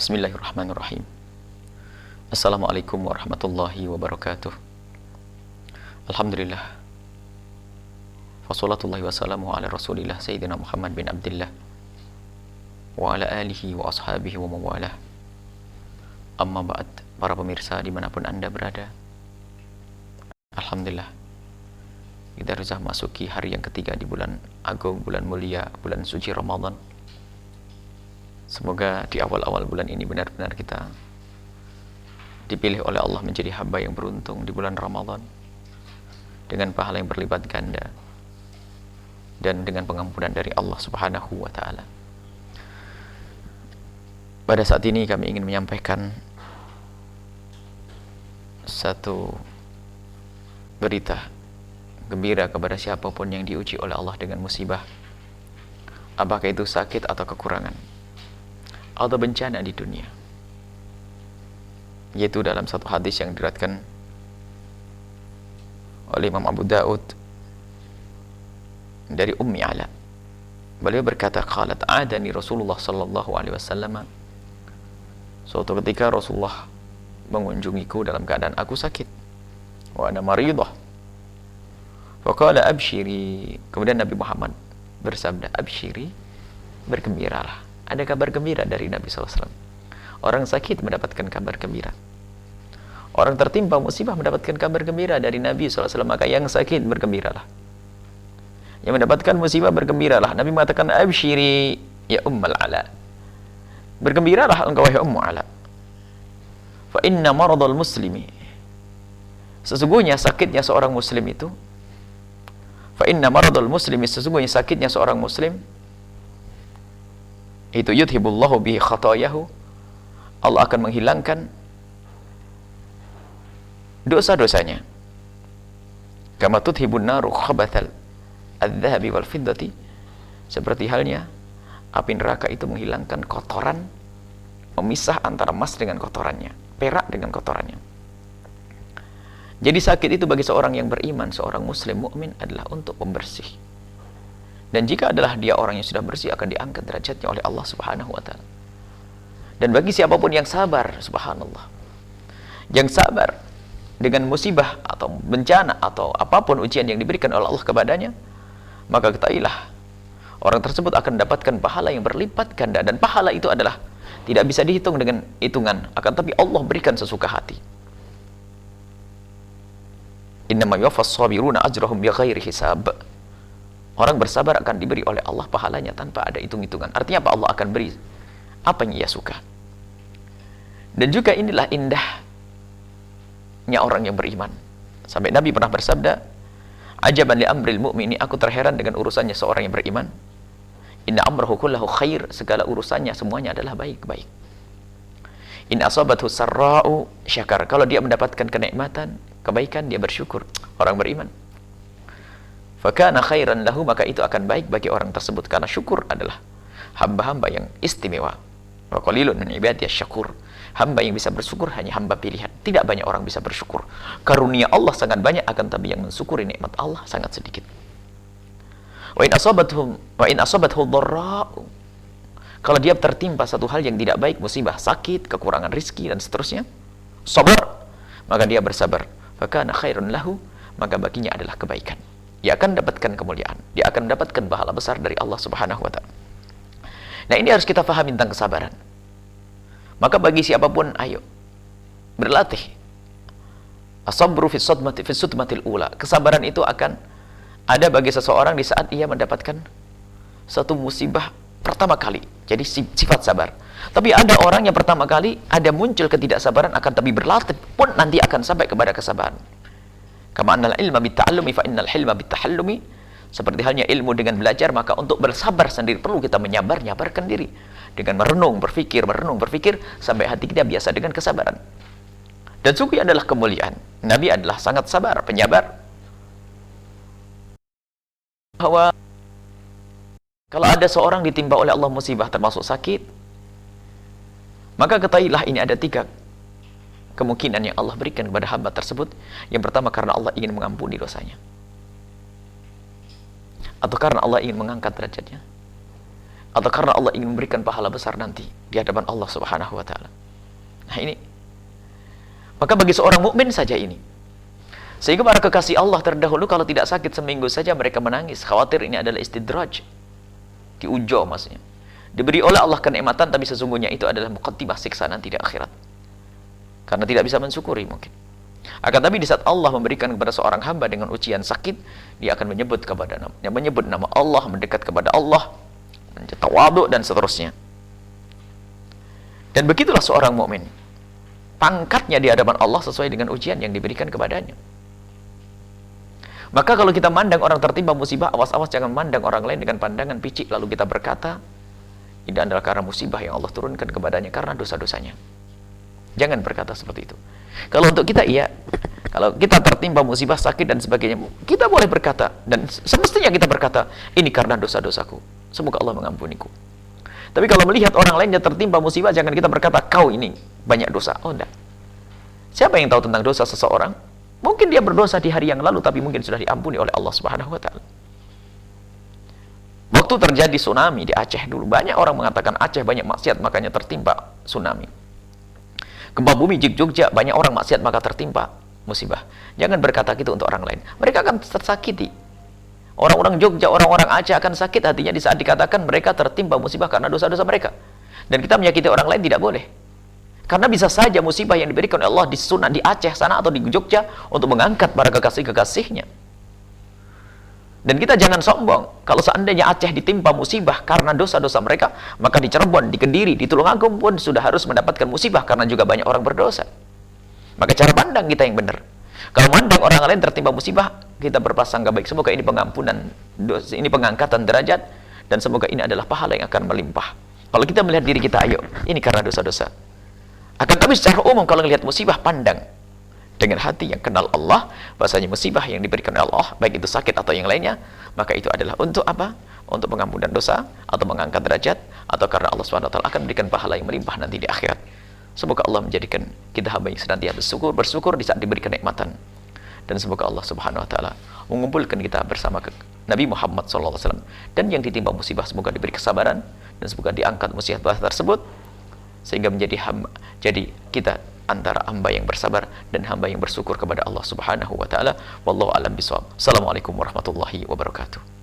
Bismillahirrahmanirrahim. Assalamualaikum warahmatullahi wabarakatuh. Alhamdulillah. Wassalatullahi wassalamu ala rasulillah Sayyidina Muhammad bin Abdillah wa ala alihi wa ashabihi wa mawalah. Amma ba'd, para pemirsa dimanapun anda berada, Alhamdulillah, kita sudah masuki hari yang ketiga di bulan agung, bulan mulia, bulan suci Ramadan. Semoga di awal-awal bulan ini benar-benar kita dipilih oleh Allah menjadi hamba yang beruntung di bulan Ramadan, dengan pahala yang berlipat ganda dan dengan pengampunan dari Allah Subhanahu wa Ta'ala. Pada saat ini kami ingin menyampaikan satu berita gembira kepada siapapun yang diuji oleh Allah dengan musibah, apakah itu sakit atau kekurangan atau bencana di dunia, yaitu dalam satu hadis yang diriwayatkan oleh Imam Abu Daud dari Ummi Ala. Beliau berkata, qalat adani Rasulullah sallallahu alaihi wasallam, suatu ketika Rasulullah mengunjungiku dalam keadaan aku sakit, wa ana maridah, faqala abshiri. Kemudian Nabi Muhammad bersabda, abshiri, bergembiralah. Ada kabar gembira dari Nabi SAW. Orang sakit mendapatkan kabar gembira, orang tertimpa musibah mendapatkan kabar gembira dari Nabi SAW. Maka yang sakit bergembiralah, yang mendapatkan musibah bergembiralah. Nabi mengatakan, abshiri ya Ummal Ala, bergembiralah engkau wahai Ummu Ala, fa inna maradul muslimi, sesungguhnya sakitnya seorang muslim itu, fa inna maradul muslimi, sesungguhnya sakitnya seorang muslim itu, yudhibullahu bihi khatayahu, Allah akan menghilangkan dosa-dosanya. Kama tudhibun naru khabathal adz-dzahabi wal fiddati, seperti halnya api neraka itu menghilangkan kotoran, memisah antara emas dengan kotorannya, perak dengan kotorannya. Jadi sakit itu bagi seorang yang beriman, seorang muslim mukmin, adalah untuk pembersih. Dan jika adalah dia orang yang sudah bersih, akan diangkat derajatnya oleh Allah Subhanahu wa Ta'ala. Dan bagi siapapun yang sabar, subhanallah, yang sabar dengan musibah atau bencana atau apapun ujian yang diberikan oleh Allah kepadanya, maka ketahuilah orang tersebut akan mendapatkan pahala yang berlipat ganda. Dan pahala itu adalah tidak bisa dihitung dengan hitungan, akan tapi Allah berikan sesuka hati. Innama yuwaffas sabiruna ajrahum bighairi hisab. Orang bersabar akan diberi oleh Allah pahalanya tanpa ada hitung-hitungan. Artinya apa? Allah akan beri apa yang ia suka. Dan juga inilah indahnya orang yang beriman. Sampai Nabi pernah bersabda, ajaban li amril mu'mini, aku terheran dengan urusannya seorang yang beriman. Inna amrahu kullahu khair, segala urusannya semuanya adalah baik-baik. In asabathu sarra'u syakar, kalau dia mendapatkan kenikmatan, kebaikan, dia bersyukur. Orang beriman. Fakana khairan lahu, maka itu akan baik bagi orang tersebut, karena syukur adalah hamba-hamba yang istimewa. Wa qalilun min ibadiyasy syakur, hamba yang bisa bersyukur hanya hamba pilihan. Tidak banyak orang bisa bersyukur. Karunia Allah sangat banyak, akan tapi yang mensyukuri nikmat Allah sangat sedikit. Wa in asabathu dharra'u, kalau dia tertimpa satu hal yang tidak baik, musibah, sakit, kekurangan rizki dan seterusnya, sabar, maka dia bersabar. Fakana khairun lahu, maka baginya adalah kebaikan. Dia akan mendapatkan kemuliaan, dia akan mendapatkan pahala besar dari Allah Subhanahu wa Ta'ala. Nah, ini harus kita pahami tentang kesabaran. Maka bagi siapapun, ayo berlatih as-sabru fi sudmatil ula. Kesabaran itu akan ada bagi seseorang di saat ia mendapatkan satu musibah pertama kali. Jadi sifat sabar. Tapi ada orang yang pertama kali ada muncul ketidaksabaran, akan tapi berlatih pun nanti akan sampai kepada kesabaran. Kama annal ilma bitta'allumi fa innal hilma bittahallumi, seperti halnya ilmu dengan belajar, maka untuk bersabar sendiri perlu kita menyabarkan diri dengan merenung, berpikir sampai hati kita biasa dengan kesabaran. Dan sungguh adalah kemuliaan. Nabi adalah sangat sabar, penyabar. Bahwa kalau ada seorang ditimpa oleh Allah musibah termasuk sakit, maka ketahuilah ini ada 3 kemungkinan yang Allah berikan kepada hamba tersebut. Yang pertama, karena Allah ingin mengampuni dosanya, atau karena Allah ingin mengangkat derajatnya, atau karena Allah ingin memberikan pahala besar nanti di hadapan Allah Subhanahu wa taala. Nah, ini. Maka bagi seorang mukmin saja ini. Sehingga para kekasih Allah terdahulu kalau tidak sakit seminggu saja mereka menangis, khawatir ini adalah istidraj. Diujo maksudnya. Diberi oleh Allah kenikmatan, tapi sesungguhnya itu adalah muqaddimah siksa nanti di akhirat. Karena tidak bisa mensyukuri mungkin. Akan tapi di saat Allah memberikan kepada seorang hamba dengan ujian sakit, dia akan menyebut nama Allah, mendekat kepada Allah, tawadhu dan seterusnya. Dan begitulah seorang mukmin. Pangkatnya di hadapan Allah sesuai dengan ujian yang diberikan kepadanya. Maka kalau kita mandang orang tertimpa musibah, awas-awas jangan mandang orang lain dengan pandangan picik lalu kita berkata, ini adalah karena musibah yang Allah turunkan kepadanya karena dosa-dosanya. Jangan berkata seperti itu. Kalau untuk kita iya, kalau kita tertimpa musibah, sakit dan sebagainya, kita boleh berkata, dan semestinya kita berkata, ini karena dosa-dosaku, semoga Allah mengampuniku. Tapi kalau melihat orang lainnya tertimpa musibah, jangan kita berkata, kau ini banyak dosa. Oh enggak. Siapa yang tahu tentang dosa seseorang? Mungkin dia berdosa di hari yang lalu, tapi mungkin sudah diampuni oleh Allah Subhanahu wa taala. Waktu terjadi tsunami di Aceh dulu, banyak orang mengatakan Aceh banyak maksiat makanya tertimpa tsunami. Gempa bumi di Jogja, banyak orang maksiat maka tertimpa musibah. Jangan berkata gitu untuk orang lain. Mereka akan tersakiti. Orang-orang Jogja, orang-orang Aceh akan sakit hatinya di saat dikatakan mereka tertimpa musibah karena dosa-dosa mereka. Dan kita menyakiti orang lain tidak boleh. Karena bisa saja musibah yang diberikan oleh Allah di Sunan, di Aceh sana atau di Jogja untuk mengangkat para kekasih-kekasihnya. Dan kita jangan sombong. Kalau seandainya Aceh ditimpa musibah karena dosa-dosa mereka, maka di Cirebon, di Kediri, di Tulungagung pun sudah harus mendapatkan musibah karena juga banyak orang berdosa. Maka cara pandang kita yang benar. Kalau mandang orang lain tertimpa musibah, kita berprasangka baik. Semoga ini pengampunan dosa, ini pengangkatan derajat, dan semoga ini adalah pahala yang akan melimpah. Kalau kita melihat diri kita, ayo, ini karena dosa-dosa. Akan tapi secara umum kalau melihat musibah, pandang dengan hati yang kenal Allah, bahasanya musibah yang diberikan oleh Allah, baik itu sakit atau yang lainnya, maka itu adalah untuk apa? Untuk pengampunan dosa, atau mengangkat derajat, atau karena Allah SWT akan memberikan pahala yang melimpah nanti di akhirat. Semoga Allah menjadikan kita hamba yang senantiasa bersyukur di saat diberikan nikmatan. Dan semoga Allah Subhanahu wa taala mengumpulkan kita bersama Nabi Muhammad SAW. Dan yang ditimpa musibah semoga diberi kesabaran, dan semoga diangkat musibah tersebut sehingga menjadi hamba, jadi kita antara hamba yang bersabar dan hamba yang bersyukur kepada Allah Subhanahu wa taala. Wallahu a'lam bishawab. Assalamualaikum warahmatullahi wabarakatuh.